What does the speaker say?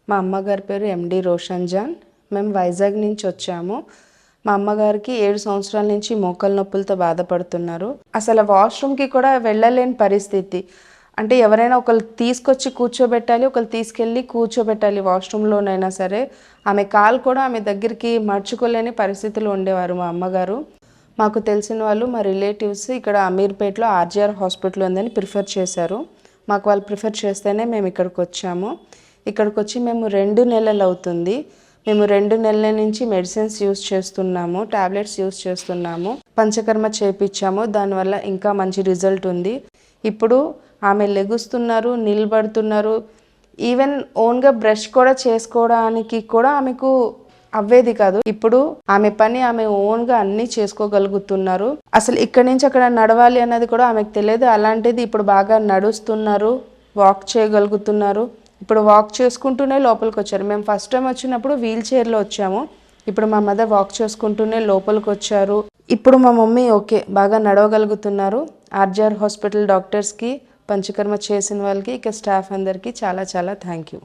మా అమ్మగారి పేరు ఎండి రోషన్ జాన్. మేము వైజాగ్ నుంచి వచ్చాము. మా అమ్మగారికి 7 సంవత్సరాల నుంచి మోకాల నొప్పులతో బాధపడుతున్నారు. అసలు వాష్రూమ్కి కూడా వెళ్ళలేని పరిస్థితి. అంటే ఎవరైనా ఒకరు తీసుకొచ్చి కూర్చోబెట్టాలి, ఒకరు తీసుకెళ్ళి కూర్చోబెట్టాలి వాష్రూమ్లోనైనా సరే. ఆమె కాలు కూడా ఆమె దగ్గరికి మర్చుకోలేని పరిస్థితులు ఉండేవారు మా అమ్మగారు. మాకు తెలిసిన వాళ్ళు మా రిలేటివ్స్ ఇక్కడ అమీర్పేటలో ఆర్జీఆర్ హాస్పిటల్ ఉందని ప్రిఫర్ చేశారు. మాకు వాళ్ళు ప్రిఫర్ చేస్తేనే మేము ఇక్కడికి వచ్చాము. ఇక్కడికి వచ్చి మేము 2 నెలలు అవుతుంది. మేము 2 నెలల నుంచి మెడిసిన్స్ యూస్ చేస్తున్నాము, టాబ్లెట్స్ యూస్ చేస్తున్నాము, పంచకర్మ చేపించాము. దానివల్ల ఇంకా మంచి రిజల్ట్ ఉంది. ఇప్పుడు ఆమె లెగుస్తున్నారు, నిలబడుతున్నారు. ఈవెన్ ఓన్గా బ్రష్ కూడా చేసుకోవడానికి కూడా ఆమెకు అవ్వేది కాదు. ఇప్పుడు ఆమె పని ఆమె ఓన్గా అన్నీ చేసుకోగలుగుతున్నారు. అసలు ఇక్కడి నుంచి అక్కడ నడవాలి అన్నది కూడా ఆమెకు తెలియదు. అలాంటిది ఇప్పుడు బాగా నడుస్తున్నారు, వాక్ చేయగలుగుతున్నారు. ఇప్పుడు వాక్ చేసుకుంటూనే లోపలికి వచ్చారు. మేము ఫస్ట్ టైం వచ్చినప్పుడు వీల్ చైర్లో వచ్చాము. ఇప్పుడు మా మదర్ వాక్ చేసుకుంటూనే లోపలికి వచ్చారు. ఇప్పుడు మా మమ్మీ ఓకే, బాగా నడవగలుగుతున్నారు. ఆర్జీఆర్ హాస్పిటల్ డాక్టర్స్కి, పంచకర్మ చేసిన వాళ్ళకి, ఇక స్టాఫ్ అందరికీ చాలా చాలా థ్యాంక్ యూ.